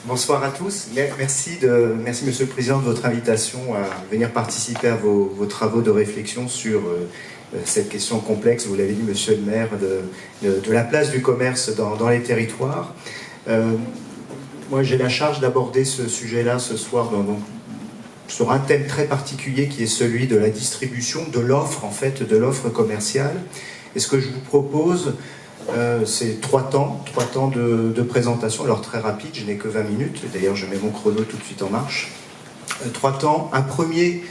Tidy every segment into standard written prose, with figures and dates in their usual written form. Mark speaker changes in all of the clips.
Speaker 1: Bonsoir à tous. Merci, Monsieur le Président, de votre invitation à venir participer à vos travaux de réflexion sur cette question complexe, vous l'avez dit, Monsieur le maire, de la place du commerce dans les territoires. Moi, j'ai la charge d'aborder ce sujet-là ce soir sur un thème très particulier qui est celui de la distribution, de l'offre, en fait, de l'offre commerciale. Et ce que je vous propose, c'est trois temps de présentation, alors très rapide, je n'ai que 20 minutes, d'ailleurs je mets mon chrono tout de suite en marche. Trois temps, un premier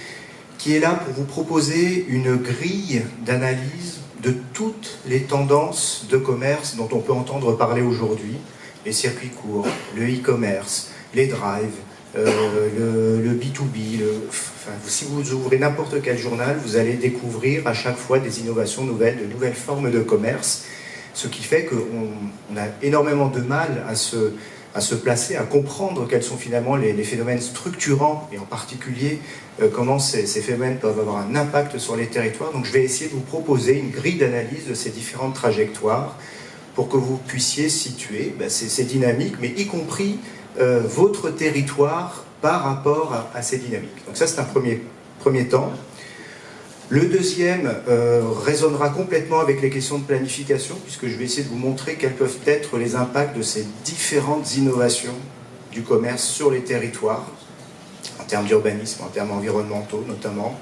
Speaker 1: qui est là pour vous proposer une grille d'analyse de toutes les tendances de commerce dont on peut entendre parler aujourd'hui, les circuits courts, le e-commerce, les drives, le B2B, si vous ouvrez n'importe quel journal, vous allez découvrir à chaque fois des innovations nouvelles, de nouvelles formes de commerce. Ce qui fait qu'on a énormément de mal à se placer, à comprendre quels sont finalement les phénomènes structurants, et en particulier comment ces phénomènes peuvent avoir un impact sur les territoires. Donc je vais essayer de vous proposer une grille d'analyse de ces différentes trajectoires pour que vous puissiez situer ces dynamiques, mais y compris votre territoire par rapport à ces dynamiques. Donc ça, c'est un premier temps. Le deuxième résonnera complètement avec les questions de planification, puisque je vais essayer de vous montrer quels peuvent être les impacts de ces différentes innovations du commerce sur les territoires, en termes d'urbanisme, en termes environnementaux notamment.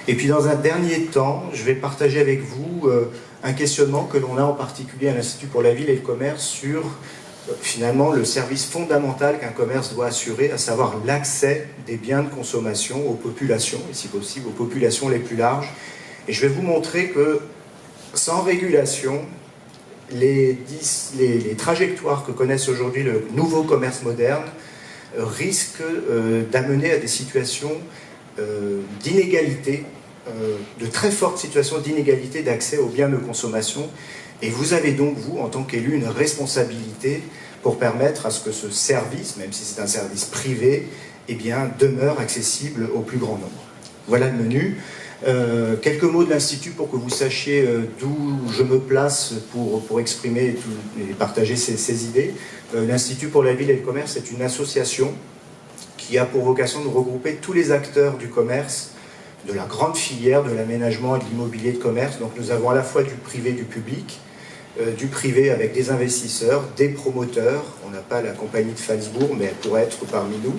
Speaker 1: Et puis dans un dernier temps, je vais partager avec vous un questionnement que l'on a en particulier à l'Institut pour la ville et le commerce sur finalement le service fondamental qu'un commerce doit assurer, à savoir l'accès des biens de consommation aux populations, et si possible aux populations les plus larges. Et je vais vous montrer que sans régulation, les trajectoires que connaissent aujourd'hui le nouveau commerce moderne risquent d'amener à des situations d'inégalité, de très fortes situations d'inégalité d'accès aux biens de consommation. Et vous avez donc, vous, en tant qu'élu, une responsabilité pour permettre à ce que ce service, même si c'est un service privé, eh bien, demeure accessible au plus grand nombre. Voilà le menu. Quelques mots de l'Institut pour que vous sachiez d'où je me place pour exprimer et partager ces idées. L'Institut pour la ville et le commerce est une association qui a pour vocation de regrouper tous les acteurs du commerce, de la grande filière de l'aménagement et de l'immobilier de commerce. Donc nous avons à la fois du privé, du public, du privé avec des investisseurs, des promoteurs, on n'a pas la compagnie de Falsbourg, mais elle pourrait être parmi nous,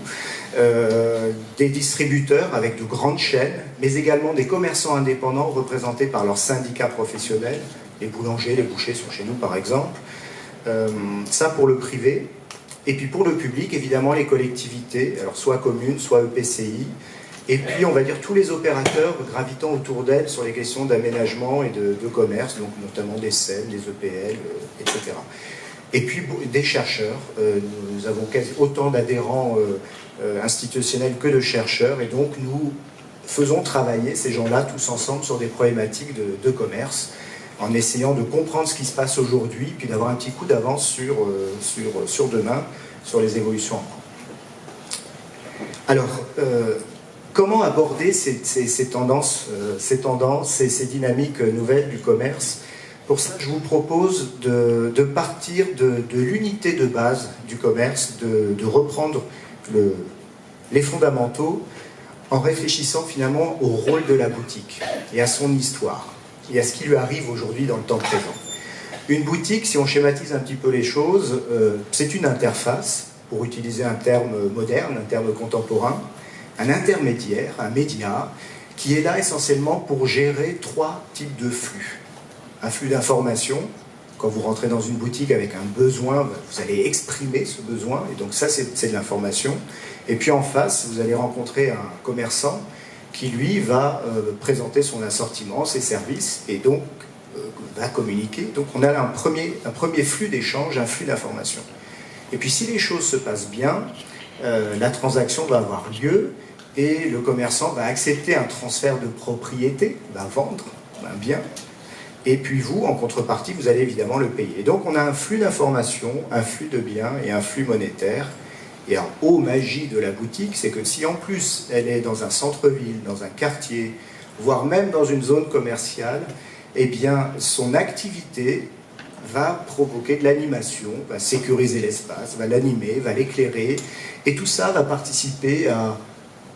Speaker 1: des distributeurs avec de grandes chaînes, mais également des commerçants indépendants représentés par leurs syndicats professionnels, les boulangers, les bouchers sont chez nous par exemple, ça pour le privé. Et puis pour le public, évidemment, les collectivités, alors soit communes, soit EPCI, et puis, on va dire, tous les opérateurs gravitant autour d'elles sur les questions d'aménagement et de commerce, donc notamment des SEM, des EPL, etc. Et puis, des chercheurs. Nous avons autant d'adhérents institutionnels que de chercheurs, et donc nous faisons travailler ces gens-là tous ensemble sur des problématiques de commerce, en essayant de comprendre ce qui se passe aujourd'hui, puis d'avoir un petit coup d'avance sur demain, sur les évolutions en cours. Alors, comment aborder ces tendances, ces dynamiques nouvelles du commerce? Pour ça, je vous propose de partir de l'unité de base du commerce, de reprendre les fondamentaux en réfléchissant finalement au rôle de la boutique et à son histoire et à ce qui lui arrive aujourd'hui dans le temps présent. Une boutique, si on schématise un petit peu les choses, c'est une interface, pour utiliser un terme moderne, un terme contemporain, un intermédiaire, un média, qui est là essentiellement pour gérer trois types de flux. Un flux d'information, quand vous rentrez dans une boutique avec un besoin, vous allez exprimer ce besoin, et donc ça c'est de l'information. Et puis en face, vous allez rencontrer un commerçant qui lui va présenter son assortiment, ses services, et donc va communiquer. Donc on a un premier flux d'échange, un flux d'information. Et puis si les choses se passent bien, la transaction va avoir lieu et le commerçant va accepter un transfert de propriété, va vendre un bien, et puis vous, en contrepartie, vous allez évidemment le payer. Et donc on a un flux d'informations, un flux de biens et un flux monétaire. Et en haut magie de la boutique, c'est que si en plus elle est dans un centre-ville, dans un quartier, voire même dans une zone commerciale, eh bien son activité va provoquer de l'animation, va sécuriser l'espace, va l'animer, va l'éclairer, et tout ça va participer à,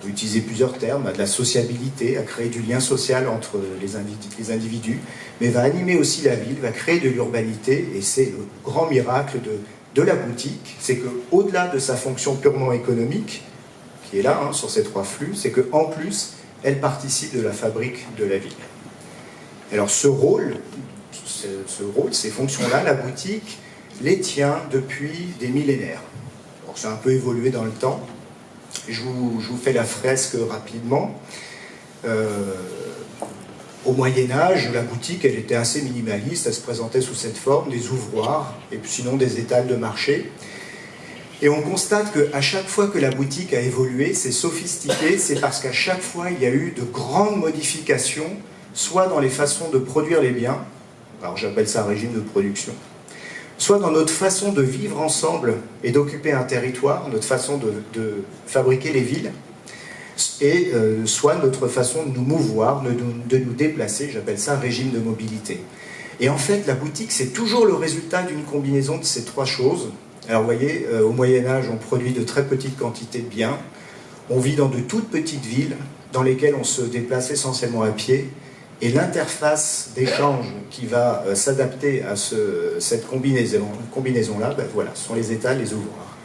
Speaker 1: on peut utiliser plusieurs termes, à de la sociabilité, à créer du lien social entre les individus, mais va animer aussi la ville, va créer de l'urbanité, et c'est le grand miracle de la boutique, c'est qu'au-delà de sa fonction purement économique, qui est là, hein, sur ces trois flux, c'est qu'en plus, elle participe de la fabrique de la ville. Alors ce rôle, ces fonctions-là, la boutique les tient depuis des millénaires. Alors ça a un peu évolué dans le temps. Je vous fais la fresque rapidement. Au Moyen-Âge, la boutique, elle était assez minimaliste, elle se présentait sous cette forme, des ouvroirs, et puis sinon des étals de marché. Et on constate qu'à chaque fois que la boutique a évolué, c'est sophistiqué, c'est parce qu'à chaque fois, il y a eu de grandes modifications, soit dans les façons de produire les biens, alors j'appelle ça un régime de production, soit dans notre façon de vivre ensemble et d'occuper un territoire, notre façon de fabriquer les villes, et soit notre façon de nous mouvoir, de nous déplacer, j'appelle ça un régime de mobilité. Et en fait, la boutique, c'est toujours le résultat d'une combinaison de ces trois choses. Alors vous voyez, au Moyen-Âge, on produit de très petites quantités de biens, on vit dans de toutes petites villes, dans lesquelles on se déplace essentiellement à pied, et l'interface d'échange qui va s'adapter à cette combinaison-là, ben voilà, ce sont les étals, les ouvroirs.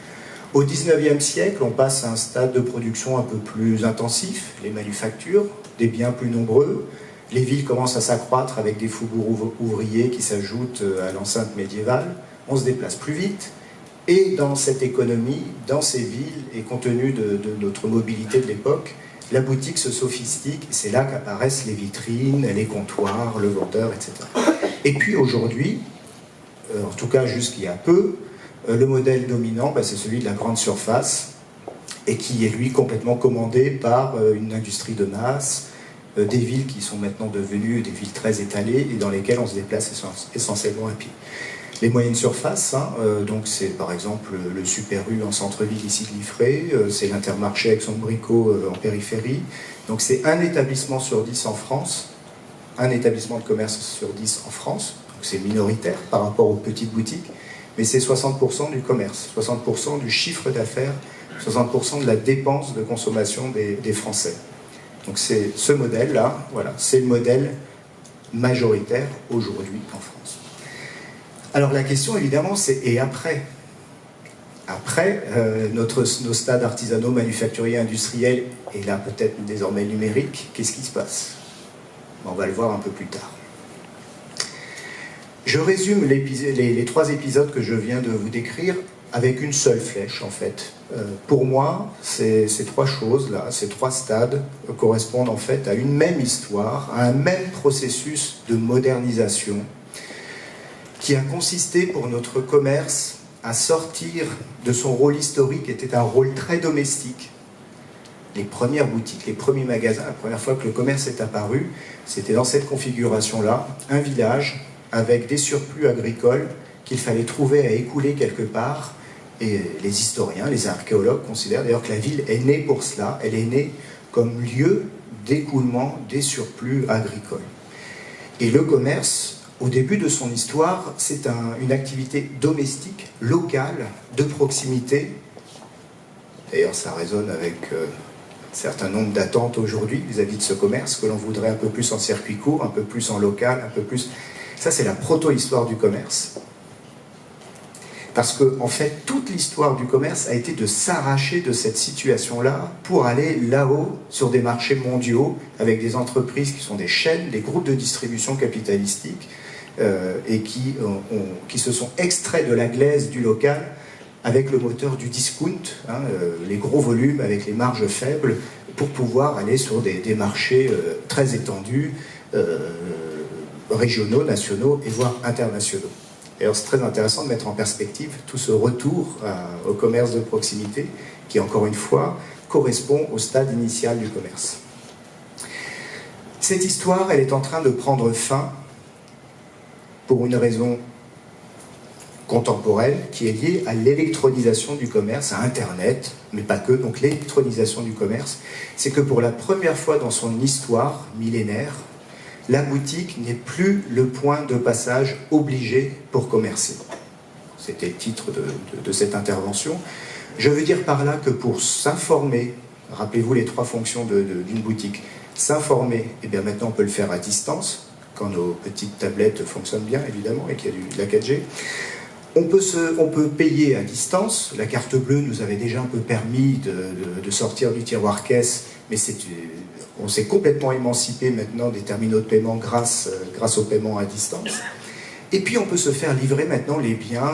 Speaker 1: Au XIXe siècle, on passe à un stade de production un peu plus intensif, les manufactures, des biens plus nombreux, les villes commencent à s'accroître avec des faubourgs ouvriers qui s'ajoutent à l'enceinte médiévale, on se déplace plus vite, et dans cette économie, dans ces villes, et compte tenu de notre mobilité de l'époque, la boutique se sophistique, et c'est là qu'apparaissent les vitrines, les comptoirs, le vendeur, etc. Et puis aujourd'hui, en tout cas jusqu'il y a peu, le modèle dominant, c'est celui de la grande surface, et qui est lui complètement commandé par une industrie de masse, des villes qui sont maintenant devenues des villes très étalées, et dans lesquelles on se déplace essentiellement à pied. Les moyennes surfaces, hein, donc c'est par exemple le Super U en centre-ville ici de Liffré, c'est l'Intermarché Aix-en-Bricot en périphérie. Donc c'est un établissement sur 10 en France, un établissement de commerce sur 10 en France, donc c'est minoritaire par rapport aux petites boutiques, mais c'est 60% du commerce, 60% du chiffre d'affaires, 60% de la dépense de consommation des Français. Donc c'est ce modèle-là, voilà, c'est le modèle majoritaire aujourd'hui en France. Alors la question évidemment c'est et après? Après nos stades artisanaux, manufacturiers, industriels et là peut-être désormais numériques, qu'est-ce qui se passe? On va le voir un peu plus tard. Je résume les trois épisodes que je viens de vous décrire avec une seule flèche en fait. Pour moi, ces trois choses-là, ces trois stades correspondent en fait à une même histoire, à un même processus de modernisation qui a consisté pour notre commerce à sortir de son rôle historique, qui était un rôle très domestique. Les premières boutiques, les premiers magasins, la première fois que le commerce est apparu, c'était dans cette configuration-là, un village avec des surplus agricoles qu'il fallait trouver à écouler quelque part. Et les historiens, les archéologues considèrent d'ailleurs que la ville est née pour cela, elle est née comme lieu d'écoulement des surplus agricoles. Et le commerce, au début de son histoire, c'est une activité domestique, locale, de proximité. D'ailleurs, ça résonne avec un certain nombre d'attentes aujourd'hui vis-à-vis de ce commerce, que l'on voudrait un peu plus en circuit court, un peu plus en local, un peu plus... Ça, c'est la proto-histoire du commerce. Parce que, en fait, toute l'histoire du commerce a été de s'arracher de cette situation-là pour aller là-haut, sur des marchés mondiaux, avec des entreprises qui sont des chaînes, des groupes de distribution capitalistiques, et qui se sont extraits de la glaise du local avec le moteur du discount, hein, les gros volumes avec les marges faibles, pour pouvoir aller sur des marchés très étendus, régionaux, nationaux et voire internationaux. D'ailleurs, c'est très intéressant de mettre en perspective tout ce retour au commerce de proximité qui, encore une fois, correspond au stade initial du commerce. Cette histoire, elle est en train de prendre fin pour une raison contemporaine qui est liée à l'électronisation du commerce, à Internet, mais pas que. Donc l'électronisation du commerce, c'est que pour la première fois dans son histoire millénaire, la boutique n'est plus le point de passage obligé pour commercer. C'était le titre de cette intervention. Je veux dire par là que pour s'informer, rappelez-vous les 3 fonctions d'une boutique, s'informer, et bien maintenant on peut le faire à distance, quand nos petites tablettes fonctionnent bien évidemment et qu'il y a de la 4G. On peut payer à distance. La carte bleue nous avait déjà un peu permis de sortir du tiroir caisse, mais on s'est complètement émancipé maintenant des terminaux de paiement grâce au paiement à distance. Et puis on peut se faire livrer maintenant les biens,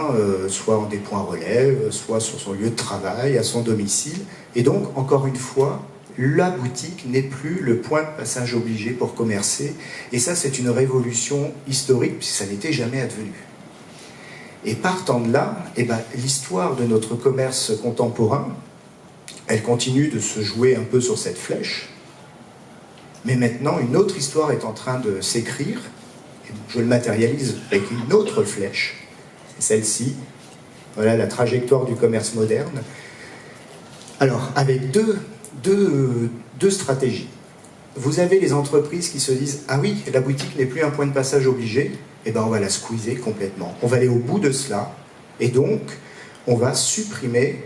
Speaker 1: soit en des points relais, soit sur son lieu de travail, à son domicile. Et donc, encore une fois, la boutique n'est plus le point de passage obligé pour commercer. Et ça, c'est une révolution historique, puisque ça n'était jamais advenu. Et partant de là, l'histoire de notre commerce contemporain, elle continue de se jouer un peu sur cette flèche. Mais maintenant, une autre histoire est en train de s'écrire. Je le matérialise avec une autre flèche, c'est celle-ci. Voilà la trajectoire du commerce moderne. Alors, avec deux stratégies. Vous avez les entreprises qui se disent « Ah oui, la boutique n'est plus un point de passage obligé, eh bien on va la squeezer complètement. On va aller au bout de cela, et donc on va supprimer,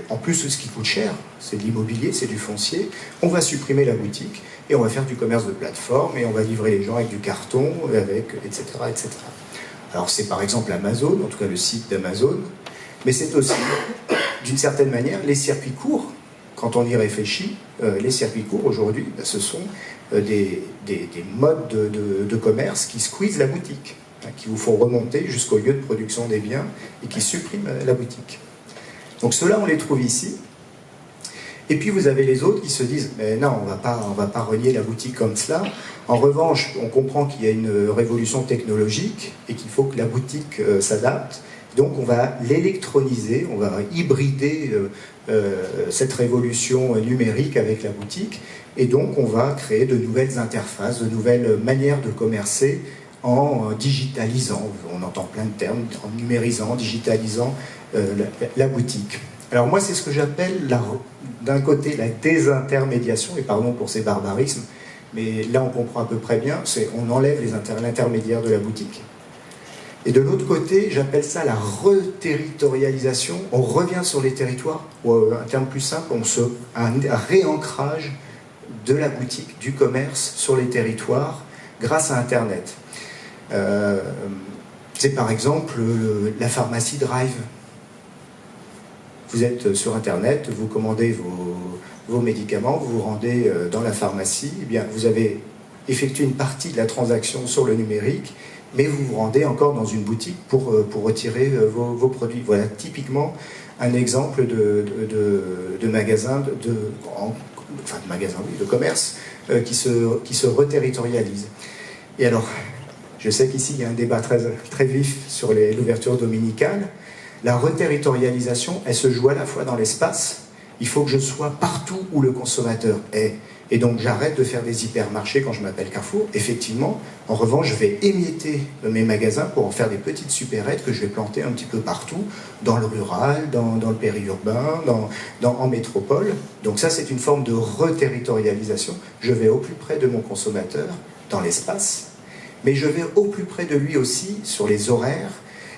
Speaker 1: en plus de ce qui coûte cher, c'est de l'immobilier, c'est du foncier, on va supprimer la boutique, et on va faire du commerce de plateforme, et on va livrer les gens avec du carton, etc., etc. » Alors c'est par exemple Amazon, en tout cas le site d'Amazon, mais c'est aussi, d'une certaine manière, les circuits courts. Quand on y réfléchit, les circuits courts aujourd'hui, ce sont des modes de commerce qui squeezent la boutique, qui vous font remonter jusqu'au lieu de production des biens et qui suppriment la boutique. Donc ceux-là, on les trouve ici. Et puis vous avez les autres qui se disent « Mais non, on va pas renier la boutique comme cela. En revanche, on comprend qu'il y a une révolution technologique et qu'il faut que la boutique s'adapte. Donc on va l'électroniser, on va hybrider cette révolution numérique avec la boutique. Et donc on va créer de nouvelles interfaces, de nouvelles manières de commercer en digitalisant. On entend plein de termes, en numérisant, digitalisant la boutique. Alors moi, c'est ce que j'appelle, d'un côté, la désintermédiation, et pardon pour ces barbarismes, mais là on comprend à peu près bien, c'est on enlève l'intermédiaire de la boutique. Et de l'autre côté, j'appelle ça la reterritorialisation. On revient sur les territoires, ou un terme plus simple, un réancrage de la boutique, du commerce sur les territoires grâce à Internet. C'est par exemple la pharmacie Drive. Vous êtes sur Internet, vous commandez vos médicaments, vous vous rendez dans la pharmacie, eh bien, vous avez effectué une partie de la transaction sur le numérique, mais vous vous rendez encore dans une boutique pour retirer vos produits. Voilà typiquement un exemple de magasin, de commerce qui se reterritorialise. Et alors, je sais qu'ici il y a un débat très, très vif sur l'ouverture dominicale. La reterritorialisation, elle se joue à la fois dans l'espace. Il faut que je sois partout où le consommateur est. Et donc j'arrête de faire des hypermarchés quand je m'appelle Carrefour. Effectivement, en revanche, je vais émietter mes magasins pour en faire des petites supérettes que je vais planter un petit peu partout, dans le rural, dans le périurbain, en métropole. Donc ça, c'est une forme de reterritorialisation. Je vais au plus près de mon consommateur, dans l'espace, mais je vais au plus près de lui aussi sur les horaires.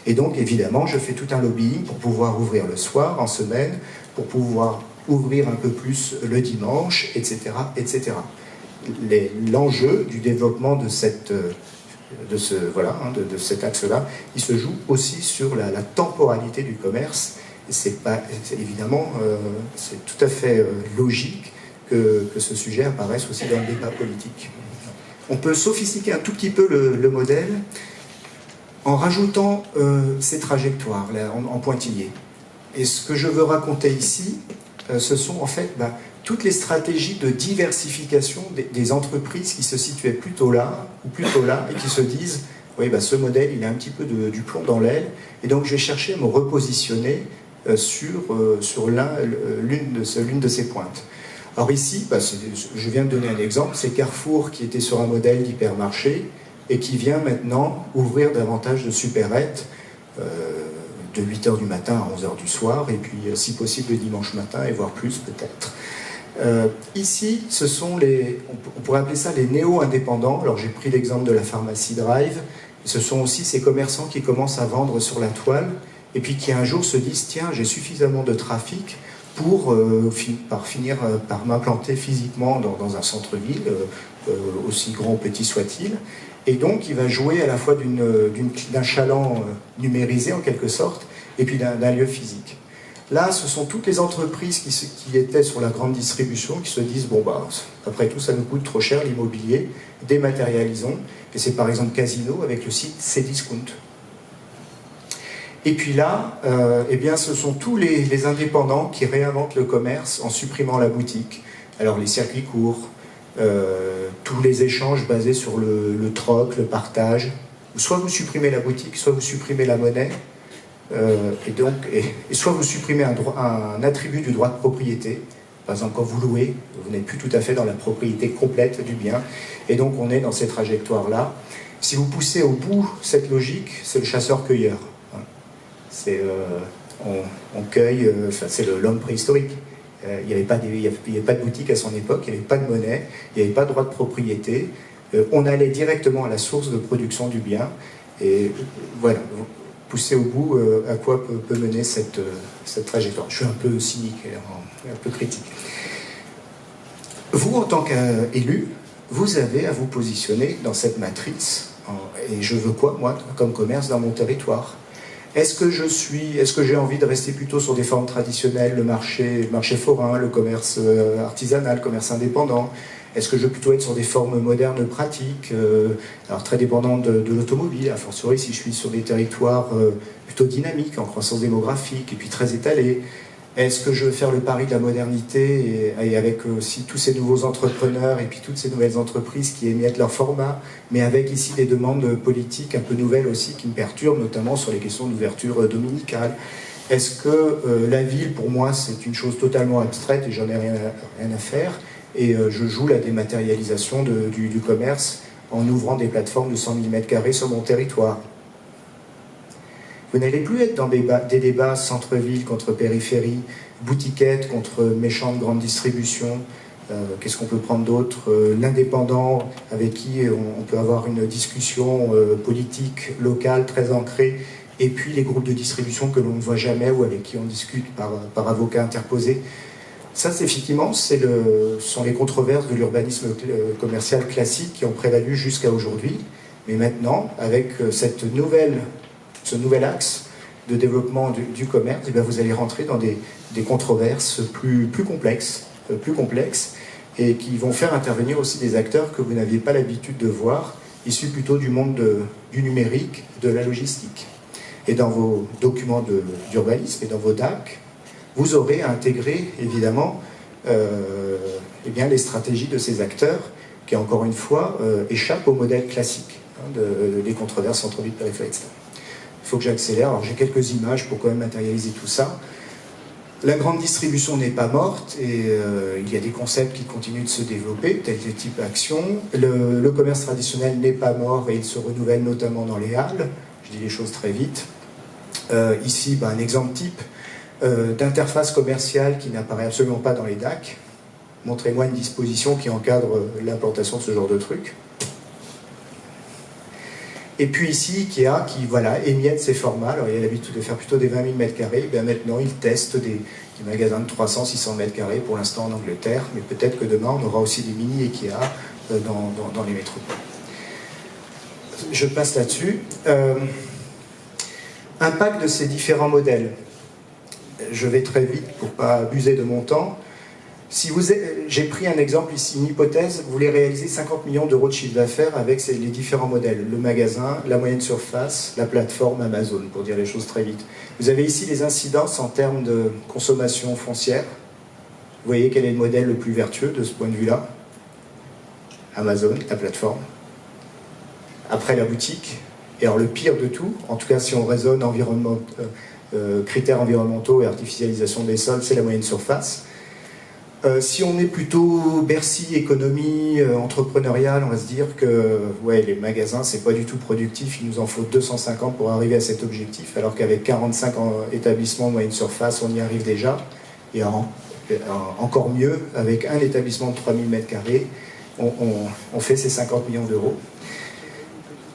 Speaker 1: Et donc, évidemment, je fais tout un lobbying pour pouvoir ouvrir le soir, en semaine, pour pouvoir ouvrir un peu plus le dimanche, etc., etc. L'enjeu du développement de cet axe-là, il se joue aussi sur la temporalité du commerce. Évidemment, c'est tout à fait logique que ce sujet apparaisse aussi dans le débat politique. On peut sophistiquer un tout petit peu le modèle en rajoutant ces trajectoires là, en pointillés. Et ce que je veux raconter ici, ce sont en fait toutes les stratégies de diversification des entreprises qui se situaient plutôt là ou plutôt là et qui se disent oui, ce modèle il a un petit peu du plomb dans l'aile et donc je vais chercher à me repositionner sur l'une de ces pointes. Alors ici, je viens de donner un exemple, c'est Carrefour qui était sur un modèle d'hypermarché et qui vient maintenant ouvrir davantage de supérettes de 8h du matin à 11h du soir, et puis si possible le dimanche matin, et voire plus peut-être. Ici, ce sont on pourrait appeler ça les néo-indépendants. Alors j'ai pris l'exemple de la pharmacie Drive. Ce sont aussi ces commerçants qui commencent à vendre sur la toile et puis qui un jour se disent tiens, j'ai suffisamment de trafic pour finir par m'implanter physiquement dans un centre-ville, aussi grand ou petit soit-il. Et donc il va jouer à la fois d'un chaland numérisé en quelque sorte et puis d'un lieu physique. Là, ce sont toutes les entreprises qui étaient sur la grande distribution qui se disent bon bah après tout ça nous coûte trop cher l'immobilier, dématérialisons. Et c'est par exemple Casino avec le site Cdiscount. Et puis là, eh bien, ce sont tous les indépendants qui réinventent le commerce en supprimant la boutique. Alors les circuits courts, tous les échanges basés sur le troc, le partage. Soit vous supprimez la boutique, soit vous supprimez la monnaie. Et soit vous supprimez un attribut du droit de propriété. Par exemple, quand vous louez, vous n'êtes plus tout à fait dans la propriété complète du bien. Et donc, on est dans ces trajectoires-là. Si vous poussez au bout cette logique, c'est le chasseur-cueilleur. On cueille, c'est l'homme préhistorique. Il n'y avait pas de boutique à son époque, il n'y avait pas de monnaie, il n'y avait pas de droit de propriété. On allait directement à la source de production du bien. Et voilà. Pousser au bout à quoi peut mener cette trajectoire. Je suis un peu cynique, un peu critique. Vous, en tant qu'élu, vous avez à vous positionner dans cette matrice. Et je veux quoi, moi, comme commerce dans mon territoire? Est-ce que j'ai envie de rester plutôt sur des formes traditionnelles, le marché forain, le commerce artisanal, le commerce indépendant? Est-ce que je veux plutôt être sur des formes modernes pratiques, alors très dépendantes de l'automobile, a fortiori si je suis sur des territoires plutôt dynamiques, en croissance démographique, et puis très étalés? Est-ce que je veux faire le pari de la modernité et avec aussi tous ces nouveaux entrepreneurs et puis toutes ces nouvelles entreprises qui émettent leur format, mais avec ici des demandes politiques un peu nouvelles aussi qui me perturbent, notamment sur les questions d'ouverture dominicale? Est-ce que la ville, pour moi, c'est une chose totalement abstraite et j'en ai rien à faire? Et je joue la dématérialisation du commerce en ouvrant des plateformes de 100 000 m² sur mon territoire. Vous n'allez plus être dans des débats centre-ville contre périphérie, boutiquette contre méchante grande distribution. Qu'est-ce qu'on peut prendre d'autre? L'indépendant avec qui on peut avoir une discussion politique locale très ancrée, et puis les groupes de distribution que l'on ne voit jamais ou avec qui on discute par avocat interposé. Ça, effectivement, sont les controverses de l'urbanisme commercial classique qui ont prévalu jusqu'à aujourd'hui. Mais maintenant, avec ce nouvel axe de développement du commerce, eh bien, vous allez rentrer dans des controverses plus complexes, et qui vont faire intervenir aussi des acteurs que vous n'aviez pas l'habitude de voir, issus plutôt du monde du numérique, de la logistique. Et dans vos documents d'urbanisme et dans vos DAC, vous aurez à intégrer, évidemment, eh bien, les stratégies de ces acteurs qui, encore une fois, échappent au modèle classique des controverses centre-ville, périphérie, etc. Il faut que j'accélère. Alors, j'ai quelques images pour quand même matérialiser tout ça. La grande distribution n'est pas morte et il y a des concepts qui continuent de se développer, tels que type action. Le commerce traditionnel n'est pas mort et il se renouvelle notamment dans les halles. Je dis les choses très vite. Ici, un exemple type d'interface commerciale qui n'apparaît absolument pas dans les DAC. Montrez-moi une disposition qui encadre l'implantation de ce genre de truc. Et puis ici, Ikea qui émiette ses formats. Alors il a l'habitude de faire plutôt des 20 000 m². Bien maintenant, il teste des magasins de 300-600 m² pour l'instant en Angleterre. Mais peut-être que demain, on aura aussi des mini Ikea dans les métropoles. Je passe là-dessus. Impact de ces différents modèles. Je vais très vite pour ne pas abuser de mon temps. J'ai pris un exemple ici, une hypothèse, vous voulez réaliser 50 millions d'euros de chiffre d'affaires avec les différents modèles, le magasin, la moyenne surface, la plateforme Amazon, pour dire les choses très vite. Vous avez ici les incidences en termes de consommation foncière. Vous voyez quel est le modèle le plus vertueux de ce point de vue-là? Amazon, la plateforme. Après la boutique. Et alors le pire de tout, en tout cas si on raisonne critères environnementaux et artificialisation des sols, c'est la moyenne surface. Si on est plutôt Bercy, économie entrepreneuriale, on va se dire que les magasins, c'est pas du tout productif, il nous en faut 250 pour arriver à cet objectif, alors qu'avec 45 établissements de moyenne surface, on y arrive déjà. Et encore mieux, avec un établissement de 3000 m², on fait ces 50 millions d'euros.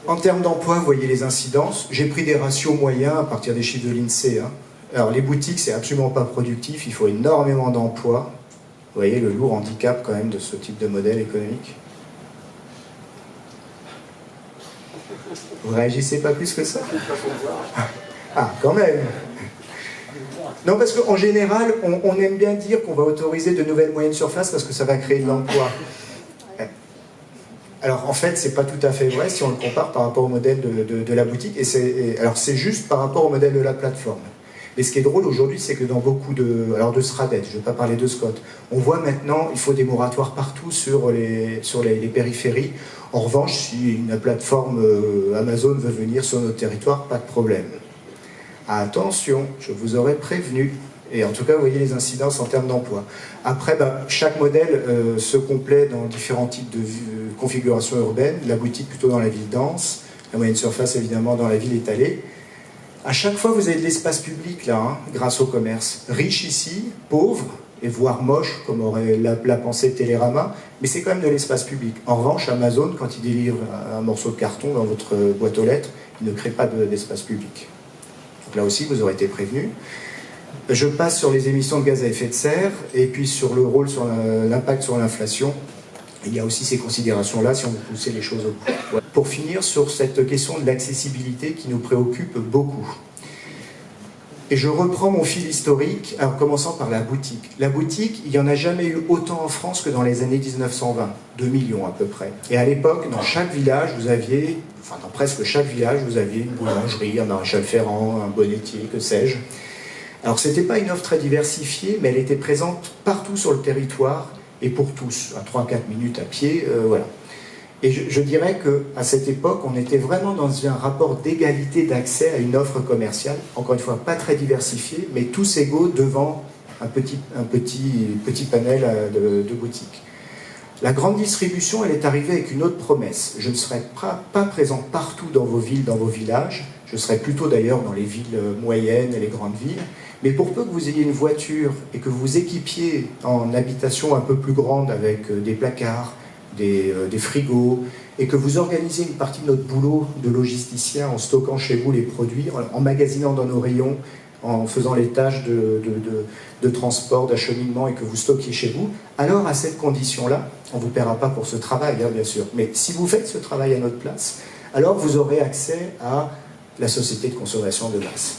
Speaker 1: En termes d'emploi, vous voyez les incidences. J'ai pris des ratios moyens à partir des chiffres de l'INSEE. Alors les boutiques, c'est absolument pas productif, il faut énormément d'emplois. Vous voyez le lourd handicap quand même de ce type de modèle économique. Vous réagissez pas plus que ça? Ah, quand même. Non, parce qu'en général, on aime bien dire qu'on va autoriser de nouvelles moyennes surfaces parce que ça va créer de l'emploi. Alors en fait, c'est pas tout à fait vrai si on le compare par rapport au modèle de la boutique. Alors c'est juste par rapport au modèle de la plateforme. Mais ce qui est drôle aujourd'hui, c'est que dans beaucoup de SRADET, je ne vais pas parler de Scott, on voit maintenant il faut des moratoires partout sur les périphéries. En revanche, si une plateforme Amazon veut venir sur notre territoire, pas de problème. Attention, je vous aurais prévenu. Et en tout cas, vous voyez les incidences en termes d'emploi. Après, chaque modèle se complète dans différents types de configurations urbaines. La boutique plutôt dans la ville dense, la moyenne surface évidemment dans la ville étalée. À chaque fois, vous avez de l'espace public là, grâce au commerce. Riche ici, pauvre, et voire moche, comme aurait la pensée Télérama, mais c'est quand même de l'espace public. En revanche, Amazon, quand il délivre un morceau de carton dans votre boîte aux lettres, il ne crée pas d'espace public. Donc là aussi, vous aurez été prévenu. Je passe sur les émissions de gaz à effet de serre et puis sur le rôle, sur l'impact sur l'inflation. Il y a aussi ces considérations-là si on veut pousser les choses au bout. Voilà. Pour finir sur cette question de l'accessibilité qui nous préoccupe beaucoup. Et je reprends mon fil historique en commençant par la boutique. La boutique, il n'y en a jamais eu autant en France que dans les années 1920, 2 millions à peu près. Et à l'époque, dans chaque village, vous aviez, enfin dans presque chaque village, vous aviez une boulangerie, un maréchal Ferrand, un bonnetier, que sais-je. Alors c'était pas une offre très diversifiée, mais elle était présente partout sur le territoire et pour tous, à 3-4 minutes à pied, voilà. Et je dirais qu'à cette époque, on était vraiment dans un rapport d'égalité d'accès à une offre commerciale, encore une fois pas très diversifiée, mais tous égaux devant un petit panel de boutiques. La grande distribution, elle est arrivée avec une autre promesse. Je ne serai pas présent partout dans vos villes, dans vos villages, je serai plutôt d'ailleurs dans les villes moyennes et les grandes villes, mais pour peu que vous ayez une voiture et que vous vous équipiez en habitation un peu plus grande avec des placards, des frigos, et que vous organisez une partie de notre boulot de logisticien en stockant chez vous les produits, en magasinant dans nos rayons, en faisant les tâches de transport, d'acheminement et que vous stockiez chez vous, alors à cette condition-là, on ne vous paiera pas pour ce travail, hein, bien sûr, mais si vous faites ce travail à notre place, alors vous aurez accès à la société de consommation de masse.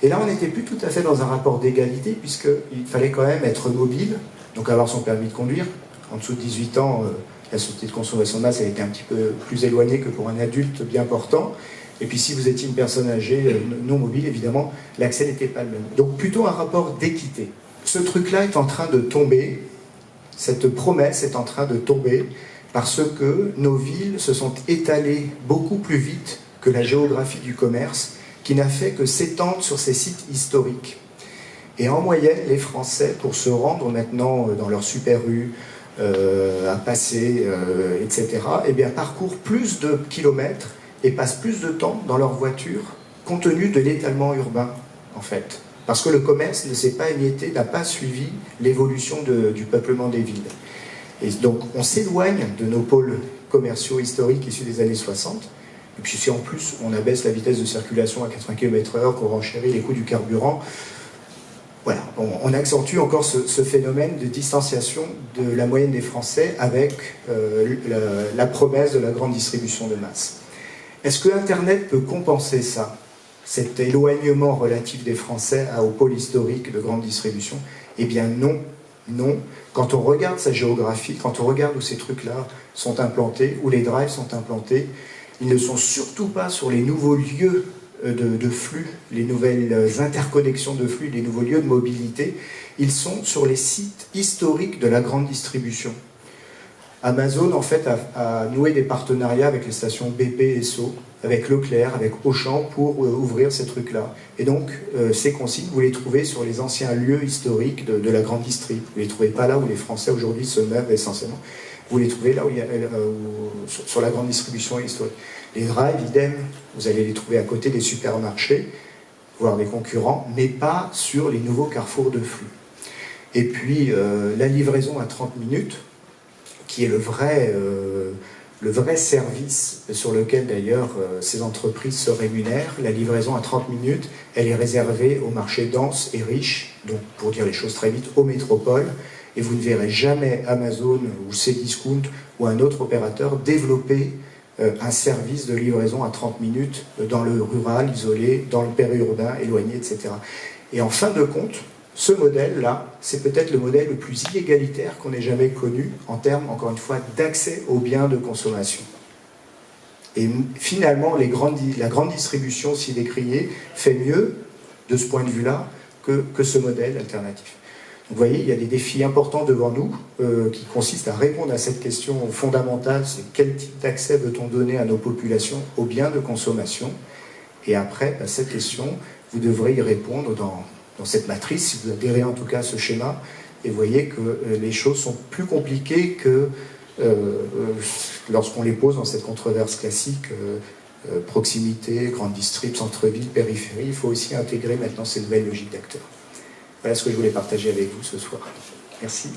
Speaker 1: Et là, on n'était plus tout à fait dans un rapport d'égalité, puisqu'il fallait quand même être mobile, donc avoir son permis de conduire. En dessous de 18 ans, la société de consommation de masse elle était un petit peu plus éloignée que pour un adulte bien portant. Et puis si vous étiez une personne âgée non mobile, évidemment, l'accès n'était pas le même. Donc plutôt un rapport d'équité. Ce truc-là est en train de tomber, cette promesse est en train de tomber, parce que nos villes se sont étalées beaucoup plus vite que la géographie du commerce, qui n'a fait que s'étendre sur ces sites historiques. Et en moyenne, les Français, pour se rendre maintenant dans leur super rue, à passer, etc., eh bien, parcourent plus de kilomètres et passent plus de temps dans leur voiture, compte tenu de l'étalement urbain, en fait. Parce que le commerce ne s'est pas émietté, n'a pas suivi l'évolution du peuplement des villes. Et donc, on s'éloigne de nos pôles commerciaux historiques issus des années 60, et puis si en plus on abaisse la vitesse de circulation à 80 km/h, qu'on renchérit les coûts du carburant, voilà, on accentue encore ce phénomène de distanciation de la moyenne des Français avec la promesse de la grande distribution de masse. Est-ce que Internet peut compenser ça, cet éloignement relatif des Français au pôle historique de grande distribution? Eh bien non, non. Quand on regarde sa géographie, quand on regarde où ces trucs-là sont implantés, où les drives sont implantés, ils ne sont surtout pas sur les nouveaux lieux de flux, les nouvelles interconnexions de flux, les nouveaux lieux de mobilité. Ils sont sur les sites historiques de la grande distribution. Amazon, en fait, a noué des partenariats avec les stations BP et Esso, avec Leclerc, avec Auchan, pour ouvrir ces trucs-là. Et donc, ces consignes, vous les trouvez sur les anciens lieux historiques de la grande distri. Vous ne les trouvez pas là où les Français aujourd'hui se meuvent essentiellement. Vous les trouvez là où il y a, sur la grande distribution historique. Les drives, idem, vous allez les trouver à côté des supermarchés, voire des concurrents, mais pas sur les nouveaux carrefours de flux. Et puis la livraison à 30 minutes, qui est le vrai service sur lequel d'ailleurs ces entreprises se rémunèrent. La livraison à 30 minutes, elle est réservée aux marchés denses et riches, donc pour dire les choses très vite, aux métropoles, et vous ne verrez jamais Amazon ou Cdiscount ou un autre opérateur développer un service de livraison à 30 minutes dans le rural, isolé, dans le périurbain, éloigné, etc. Et en fin de compte, ce modèle-là, c'est peut-être le modèle le plus inégalitaire qu'on ait jamais connu en termes, encore une fois, d'accès aux biens de consommation. Et finalement, la grande distribution, si décriée, fait mieux, de ce point de vue-là, que ce modèle alternatif. Donc, vous voyez, il y a des défis importants devant nous qui consistent à répondre à cette question fondamentale, c'est quel type d'accès veut-on donner à nos populations aux biens de consommation? Et après, à cette question, vous devrez y répondre dans cette matrice, si vous adhérez en tout cas à ce schéma, et vous voyez que les choses sont plus compliquées que lorsqu'on les pose dans cette controverse classique, proximité, grande distrib, centre-ville, périphérie. Il faut aussi intégrer maintenant ces nouvelles logiques d'acteurs. Voilà ce que je voulais partager avec vous ce soir. Merci.